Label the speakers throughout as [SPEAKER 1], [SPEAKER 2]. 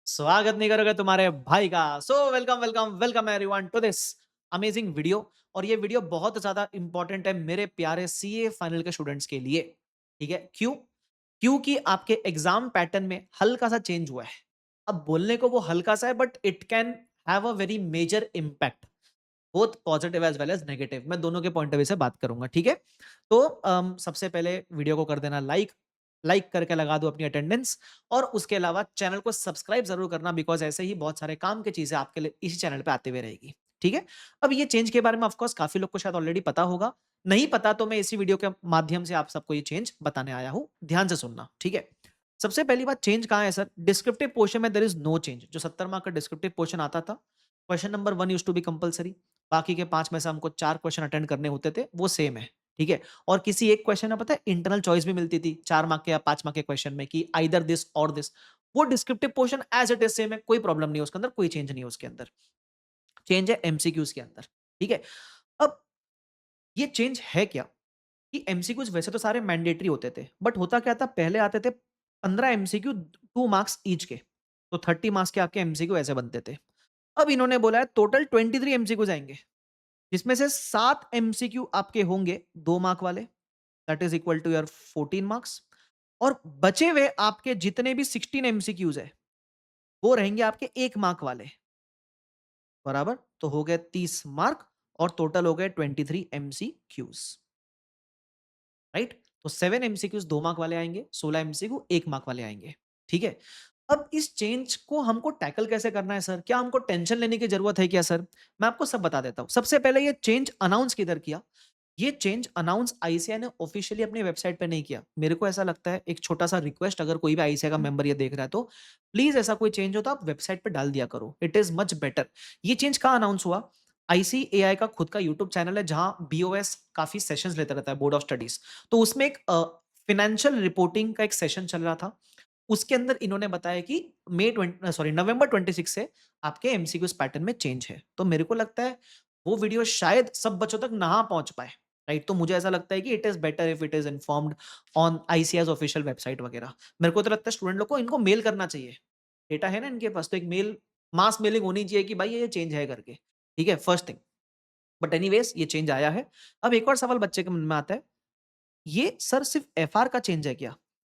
[SPEAKER 1] स्वागत नहीं करोगे तुम्हारे भाई का। So welcome welcome welcome everyone to this amazing video. और ये वीडियो बहुत ज्यादा इंपॉर्टेंट है मेरे प्यारे सीए फाइनल के स्टूडेंट्स के लिए। ठीक है, क्यों? क्योंकि आपके एग्जाम पैटर्न में हल्का सा चेंज हुआ है। अब बोलने को वो हल्का सा है but it can have a very major impact, both positive as well as negative. मैं दोनों के पॉइंट ऑफ व्यू से बात करूंगा। ठीक है, तो सबसे पहले वीडियो को कर देना लाइक, लाइक करके लगा दो अपनी अटेंडेंस। और उसके अलावा चैनल को सब्सक्राइब जरूर करना, बिकॉज ऐसे ही बहुत सारे काम की चीजें आपके लिए इसी चैनल पे आते हुए रहेगी। ठीक है, अब ये चेंज के बारे में ऑफकोर्स काफी लोग को शायद ऑलरेडी पता होगा, नहीं पता तो मैं इसी वीडियो के माध्यम से आप सबको ये चेंज बताने आया हूं। ध्यान से सुनना। ठीक है, सबसे पहली बात, चेंज कहां है सर? डिस्क्रिप्टिव पोर्शन में देयर इज नो चेंज। जो 70 मार्क का डिस्क्रिप्टिव पोर्शन आता था, question number 1 used to be compulsory, बाकी के 5 में से हमको 4 क्वेश्चन अटेंड करने होते थे, वो सेम है। ठीक है, और किसी एक क्वेश्चन में पता है इंटरनल चॉइस भी मिलती थी 4 मार्क के या 5 मार्क के क्वेश्चन में कि आइदर दिस और दिस। वो descriptive portion as it is same है, कोई प्रॉब्लम नहीं है उसके अंदर, कोई चेंज नहीं है उसके अंदर। चेंज है एमसीक्यूज के अंदर। ठीक है, अब ये चेंज है क्या कि एमसीक्यूज वैसे तो सारे मैंडेटरी होते थे, बट होता क्या था, पहले आते थे 15 एमसीक्यू, 2 मार्क्स ईच के, तो 30 मार्क्स के आपके एमसीक्यू ऐसे बनते थे। अब इन्होंने बोला है टोटल 23 एमसीक्यू जाएंगे, जिसमें से 7 एमसीक्यू आपके होंगे 2 मार्क वाले, that is equal to your 14 marks. और बचे हुए आपके जितने भी 16 एमसीक्यूज है, वो रहेंगे आपके 1 मार्क वाले। बराबर, तो हो गए 30 मार्क और टोटल हो गए 23 एमसीक्यूज। राइट, तो 7 एमसीक्यूज 2 मार्क वाले आएंगे, 16 एमसीक्यू 1 मार्क वाले आएंगे। ठीक है, अब इस चेंज को हमको टैकल कैसे करना है सर? क्या हमको टेंशन लेने की जरूरत है क्या सर? मैं आपको सब बता देता हूं। सबसे पहले ये चेंज अनाउंस किधर किया? ये चेंज अनाउंस आईसीआई ने ऑफिशियली अपनी वेबसाइट पे नहीं किया। मेरे को ऐसा लगता है, एक छोटा सा रिक्वेस्ट, अगर कोई भी आईसीआई का मेंबर ये देख रहा है तो प्लीज ऐसा कोई चेंज हो तो आप वेबसाइट पे डाल दिया करो, इट इज मच बेटर। ये चेंज कहाँ अनाउंस हुआ? आईसीएआई का खुद का यूट्यूब चैनल है जहां बीओएस काफी सेशंस लेता रहता है, बोर्ड ऑफ स्टडीज। तो उसमें एक फाइनेंशियल रिपोर्टिंग का एक सेशन चल रहा था, उसके अंदर इन्होंने बताया कि नवंबर 26 से आपके एमसीक्यूज पैटर्न में चेंज है। तो मेरे को लगता है वो वीडियो शायद सब बच्चों तक ना पहुंच पाए। राइट, तो मुझे ऐसा लगता है कि it is better if it is informed on ICAI's official website वगैरह। मेरे को तो लगता है स्टूडेंट लोग को इनको मेल करना चाहिए, डेटा है ना इनके पास, तो एक मेल, मास मेलिंग होनी चाहिए कि भाई ये चेंज है करके। ठीक है, फर्स्ट थिंग। बट एनीवेज ये चेंज आया है। अब एक और सवाल बच्चे के मन में आता है, ये सर सिर्फ एफआर का चेंज है क्या?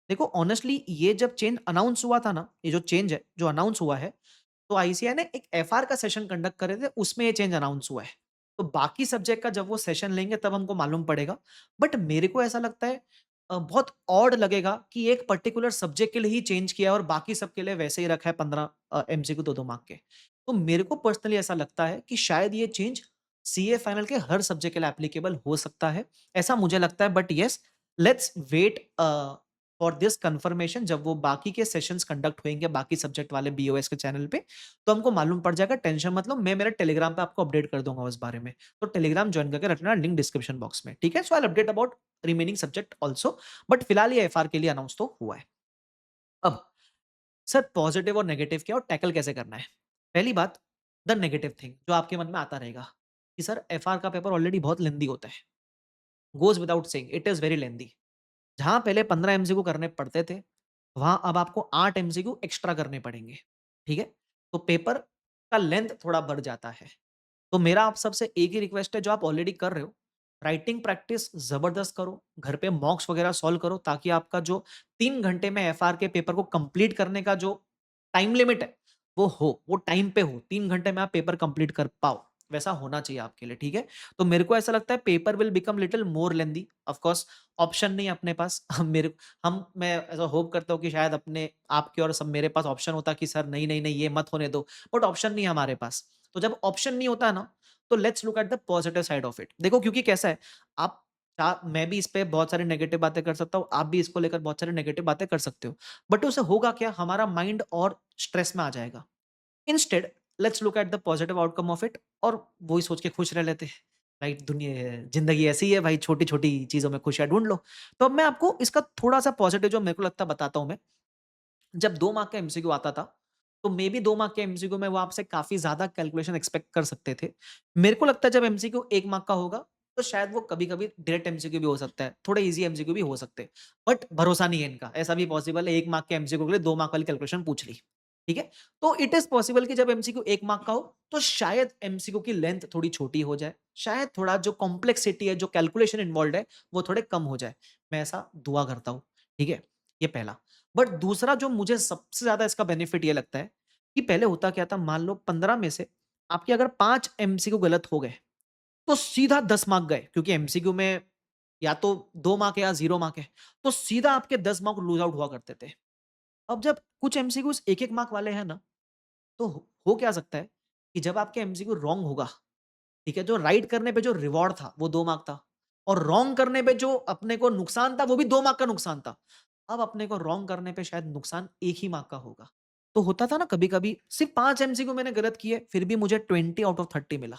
[SPEAKER 1] देखो ऑनेस्टली, ये जब चेंज अनाउंस हुआ था ना, ये जो चेंज है जो अनाउंस हुआ है, तो आईसीआई ने एक एफआर का सेशन कंडक्ट करे थे, उसमें ये चेंज अनाउंस हुआ है। तो बाकी सब्जेक्ट का जब वो सेशन लेंगे तब हमको मालूम पड़ेगा। बट मेरे को ऐसा लगता है बहुत ऑड लगेगा कि एक पर्टिकुलर सब्जेक्ट के लिए ही चेंज किया है और बाकी सबके लिए वैसे ही रखा है 15 एमसीक्यू 2-2 मार्क के। तो मेरे को पर्सनली ऐसा लगता है कि शायद ये चेंज सीए फाइनल के हर सब्जेक्ट के लिए एप्लीकेबल हो सकता है, ऐसा मुझे लगता है। But yes, let's wait for this confirmation. जब वो बाकी के सेशंस कंडक्ट होंगे बाकी सब्जेक्ट वाले बीओएस के चैनल पे, तो हमको मालूम पड़ जाएगा। टेंशन मतलब, मैं मेरे टेलीग्राम पे आपको अपडेट कर दूंगा उस बारे में। तो टेलीग्राम ज्वाइन करके रखना, लिंक डिस्क्रिप्शन बॉक्स में। ठीक है, so I update about remaining subject also. But फिलहाल ये एफआर के लिए अनाउंस तो हुआ है। अब सर पॉजिटिव और नेगेटिव क्या और टैकल कैसे करना है? पहली बात, द नेगेटिव थिंग जो आपके मन में आता रहेगा कि सर एफआर का पेपर ऑलरेडी बहुत लेंदी होता है, goes without saying it is very lengthy. जहां पहले 15 एमसीक्यू करने पड़ते थे, वहां अब आपको 8 एमसीक्यू एक्स्ट्रा करने पड़ेंगे। ठीक है, तो पेपर का लेंथ थोड़ा बढ़ जाता है। तो मेरा आप सबसे एक ही रिक्वेस्ट है, जो आप ऑलरेडी कर रहे हो, राइटिंग प्रैक्टिस जबरदस्त करो, घर पे मॉक्स वगैरह सॉल्व करो, ताकि आपका जो 3 घंटे में एफआर के पेपर को कंप्लीट करने का जो टाइम लिमिट है, वो टाइम पे हो, 3 घंटे में आप पेपर कंप्लीट कर पाओ, वैसा होना चाहिए आपके लिए। ठीक है, तो मेरे को ऐसा लगता है paper will become little more lengthy. Of course option नहीं है अपने पास मेरे हम मैं ऐसा होप करता हूँ कि शायद अपने आपके और सब मेरे पास ऑप्शन होता कि सर नहीं नहीं नहीं ये मत होने दो, बट ऑप्शन नहीं है हमारे पास। तो जब ऑप्शन नहीं होता है ना, तो let's look at the positive side of it. देखो क्योंकि कैसा है, मैं भी इस पे बहुत सारी नेगेटिव बातें कर सकता हूँ, आप भी इसको लेकर बहुत सारी नेगेटिव बातें कर सकते हो, बट उससे होगा क्या, हमारा माइंड और स्ट्रेस में आ जाएगा। Instead let's look at the positive outcome of it, और वही सोच के खुश रह लेते हैं। राइट, दुनिया जिंदगी ऐसी है भाई, छोटी छोटी चीजों में खुशियां ढूंढ लो। तो अब मैं आपको इसका थोड़ा सा पॉजिटिव जो मेरे को लगता है बताता हूं मैं। जब 2 मार्क का एमसीक्यू आता था, तो मे बी 2 मार्क के एमसीक्यू में वो आपसे काफी ज्यादा कैलकुलेशन एक्सपेक्ट कर सकते थे। मेरे को लगता है जब एमसीक्यू 1 मार्क का होगा, तो शायद वो कभी कभी डायरेक्ट एमसीक्यू भी हो सकता है, थोड़े इजी एमसीक्यू भी हो सकते हैं। बट भरोसा नहीं है इनका, ऐसा भी पॉसिबल है 1 मार्क के एमसीक्यू के लिए 2 मार्क वाली कैलकुलेशन पूछ ली। ठीक है? तो इट इज़ पॉसिबल कि जब एमसीक्यू 1 मार्क का हो, तो शायद एमसीक्यू की लेंथ थोड़ी छोटी हो जाए, शायद थोड़ा जो कॉम्प्लेक्सिटी है, जो कैलकुलेशन इन्वॉल्व्ड है, वो थोड़े कम हो जाए। मैं ऐसा दुआ करता हूँ, ठीक है? ये पहला। बट दूसरा जो मुझे सबसे ज़्यादा इसका बेनिफिट ये लगता है, कि पहले होता क्या था, मान लो 15 में से आपके अगर 5 एमसीक्यू गलत हो गए, तो सीधा 10 मार्क गए, क्योंकि एमसीक्यू में या तो 2 मार्क है या 0 मार्क है, तो सीधा आपके 10 मार्क लूज़ आउट हुआ करते थे। अब जब कुछ एमसीक्यूज़ 1-1 मार्क वाले हैं ना, तो हो क्या सकता है कि जब आपके एमसीक्यू रॉन्ग होगा, ठीक है? जो राइट करने पे जो रिवॉर्ड था, वो 2 मार्क था, और रॉन्ग करने पे जो अपने को नुकसान था, वो भी 2 मार्क का नुकसान था। अब अपने को रॉन्ग करने पे शायद नुकसान 1 ही मार्क का होगा। तो होता था ना कभी-कभी, सिर्फ़ 5 एमसीक्यू मैंने गलत किए, फिर भी मुझे 20 आउट ऑफ 30 मिला।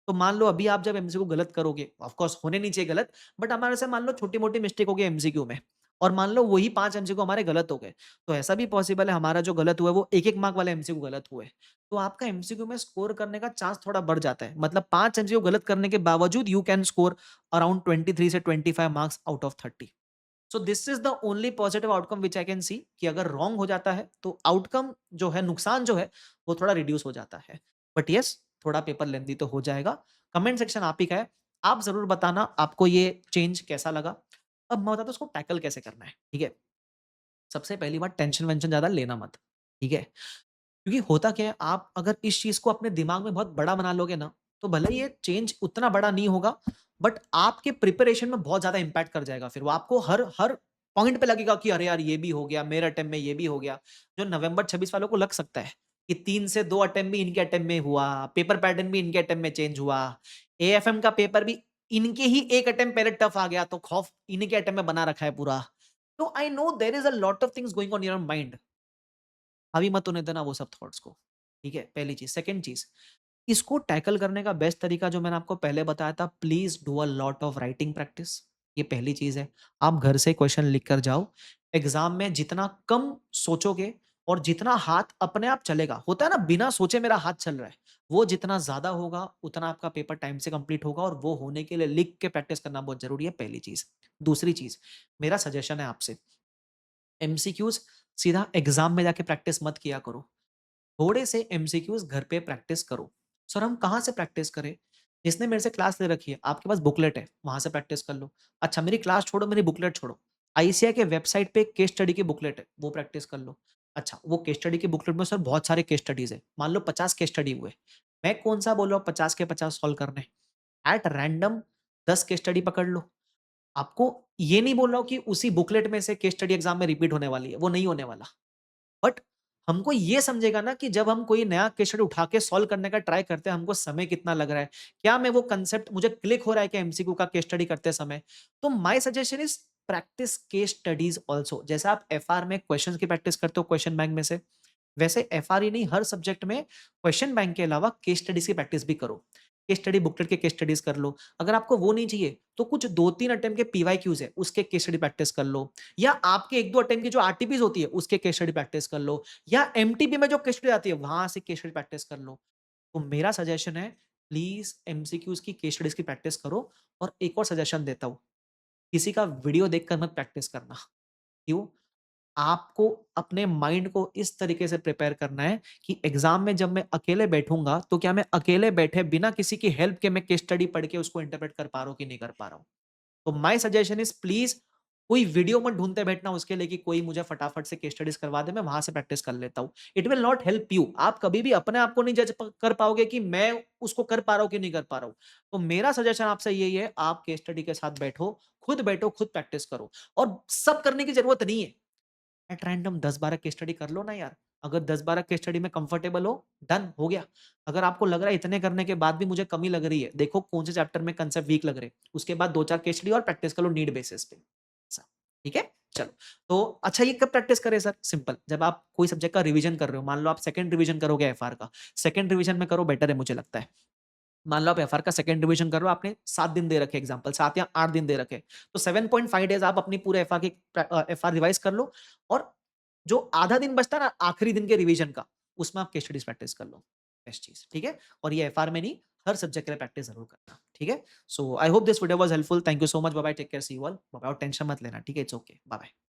[SPEAKER 1] तो मान लो अभी आप जब एमसीक्यू गलत करोगे, ऑफ कोर्स होने नहीं चाहिए गलत, बट हमारे से मान लो छोटी-मोटी मिस्टेक हो गई एमसीक्यू में, और मान लो वही 5 एमसीक्यू हमारे गलत हो गए। तो ऐसा भी पॉसिबल है हमारा जो गलत हुआ है वो 1-1 मार्क वाले एमसीक्यू गलत हुए। तो आपका एमसीक्यू में स्कोर करने का चांस थोड़ा बढ़ जाता है। मतलब 5 एमसीक्यू गलत करने के बावजूद यू कैन स्कोर अराउंड 23 से 25 marks out of 30। So this is the only positive outcome which I can see, कि अगर रॉन्ग हो जाता है, तो आउटकम जो है, नुकसान जो है, वो थोड़ा रिड्यूस हो जाता है। बट येस, थोड़ा पेपर लेंथी तो हो जाएगा। कमेंट सेक्शन आप ही का है। आप ज़रूर बताना आपको ये चेंज कैसा लगा। अब मैं बताता हूँ उसको टैकल कैसे करना है, ठीक है? सबसे पहली बात, टेंशन-वेंशन ज़्यादा लेना मत, ठीक है? क्योंकि होता क्या है, आप अगर इस चीज़ को अपने दिमाग में बहुत बड़ा बना लोगे ना, तो भले ही ये चेंज उतना बड़ा नहीं होगा, बट आपके प्रिपरेशन में बहुत ज़्यादा इम्पैक्ट कर जाएगा फिर वो। आपको हर हर पॉइंट पे लगेगा कि अरे यार, ये भी हो गया, मेरे अटेम्प्ट में ये भी हो गया। जो नवंबर 26 वालों को लग सकता है कि 3 से 2 अटेम्प्ट भी इनके अटेम्प्ट में हुआ, पेपर पैटर्न भी इनके अटेम्प्ट में चेंज हुआ, एएफएम का पेपर भी इनके ही एक अटेम्प्ट पहले टफ आ गया, तो खौफ इन्हीं के अटेम्प्ट में बना रखा है पूरा। तो I know there is a lot of things going on in your mind. हावी मत होने देना वो सब थॉट्स को, ठीक है? पहली चीज़। सेकंड चीज़, इसको टैकल करने का बेस्ट तरीका जो मैंने आपको पहले बताया था, please do a lot of writing practice. ये पहली चीज़ है। आप घर से क्वेश्चन लिख कर जाओ। एग्ज़ाम में जितना कम सोचोगे और जितना हाथ अपने आप चलेगा, होता है ना बिना सोचे मेरा हाथ चल रहा है, वो जितना ज़्यादा होगा, उतना आपका पेपर टाइम से कंप्लीट होगा, और वो होने के लिए लिख के प्रैक्टिस करना बहुत ज़रूरी है, पहली चीज़। दूसरी चीज़, मेरा सजेशन है आपसे, एमसीक्यूज़ सीधा एग्ज़ाम में जाके प्रैक्टिस मत किया करो। थोड़े से एमसीक्यूज़ घर पे प्रैक्टिस करो। सर हम कहाँ से प्रैक्टिस करें? जिसने मेरे से क्लास ले रखी है, आपके पास बुकलेट है, वहाँ से प्रैक्टिस कर लो। अच्छा, मेरी क्लास छोड़ो, मेरी बुकलेट छोड़ो। आईसीएआई के वेबसाइट पे एक केस स्टडी की बुकलेट है, वो प्रैक्टिस कर लो। अच्छा, वो केस स्टडी की बुकलेट में सर बहुत सारे केस स्टडीज़ हैं। मान लो 50 केस स्टडी हुए। मैं कौन-सा बोल रहा हूँ 50 के 50 सॉल्व करने। एट रैंडम 10 केस स्टडी पकड़ लो। आपको ये नहीं बोल रहा हूँ कि उसी बुकलेट में से केस स्टडी एग्ज़ाम में रिपीट होने वाली है, वो नहीं होने वाला। बट हमको ये समझेगा ना कि जब हम कोई नया केस स्टडी उठा के सॉल्व करने का ट्राई करते हैं, हमको समय कितना लग रहा है? क्या मैं वो कांसेप्ट मुझे क्लिक हो रहा है क्या एमसीक्यू का केस स्टडी करते समय? तो my suggestion is practice case studies also. जैसे आप एफआर में क्वेश्चन्स की प्रैक्टिस करते हो क्वेश्चन बैंक में से, वैसे एफआर ही नहीं, हर सब्जेक्ट में क्वेश्चन बैंक के अलावा केस स्टडीज़ की प्रैक्टिस भी करो। केस स्टडी बुकलेट के केस स्टडीज़ कर लो। अगर आपको वो नहीं चाहिए, तो कुछ 2-3 अटेम्प्ट के पीवाईक्यूज़ है, उसके केस स्टडी प्रैक्टिस कर लो। या आपके 1-2 अटेम्प्ट की जो आरटीपीज़ होती है, उसके केस स्टडी प्रैक्टिस कर लो। या एमटीपी में जो केस स्टडी आती है, वहाँ से केस स्टडी प्रैक्टिस कर लो। तो मेरा सजेशन है, प्लीज़ एमसीक्यूज़ की केस स्टडीज़ की प्रैक्टिस करो। और एक और सजेशन देता हूँ, किसी का वीडियो देखकर मत प्रैक्टिस करना। क्यों? आपको अपने माइंड को इस तरीके से प्रिपेयर करना है कि एग्ज़ाम में जब मैं अकेले बैठूँगा, तो क्या मैं अकेले बैठे बिना किसी की हेल्प के मैं केस स्टडी पढ़ के उसको इंटरप्रेट कर पा रहा हूँ कि नहीं कर पा रहा हूँ। तो माय सजेशन इज़ प्लीज़ कोई वीडियो मत ढूँढते बैठना उसके लिए कि कोई मुझे फटाफट से केस स्टडीज़ करवा दे, मैं वहाँ से प्रैक्टिस कर लेता हूँ। It will not help you. आप कभी भी अपने आप को नहीं जज प कर पाओगे कि मैं उसको कर पा रहा हूँ कि नहीं कर पा रहा हूँ। तो मेरा सजेशन आपसे यही है, आप केस स्टडी के साथ बैठो, खुद प्रैक्टिस करो, और सब करने की ज़रूरत नहीं है। एट रैंडम 10-12 केस स्टडी कर लो ना यार। अगर 10-12 केस स्टडी में कंफर्टेबल हो, डन हो गया। अगर आपको लग रहा है इतने करने के बाद भी मुझे कमी लग रही है, देखो कौन से चैप्टर में कांसेप्ट वीक लग रहे हैं। उसके बाद 2-4 केस स्टडी और प्रैक्टिस कर लो नीड बेसिस पे। ऐसा, ठीक है? चलो, तो अच्छा ये कब प्रैक्टिस करें सर? सिंपल, जब आप कोई सब्जेक्ट का रिवीजन कर रहे हो, मान लो आप सेकंड रिवीजन करोगे एफआर का, सेकंड रिवीजन में करो बेटर है मुझे लगता है। मान लो आप एफआर का सेकंड रिवीजन कर रहे हो, आपने 7 दिन दे रखे एग्जांपल, 7 या 8 दिन दे रखे। तो 7.5 डेज़ आप अपनी पूरे एफआर रिवाइज़ कर लो, और जो आधा दिन बचता है ना आखिरी दिन के रिवीजन का, उसमें आप केस स्टडीज़ प्रैक्टिस कर लो। बेस्ट चीज़, ठीक है? और ये एफआर में नहीं, हर सब्जेक्ट के लिए प्रैक्टिस ज़रूर करना, ठीक है? So I hope this video was helpful. Thank you so much. Bye bye, take care, see you all. Bye bye, और टेंशन मत लेना, ठीक है? It's okay. Bye bye.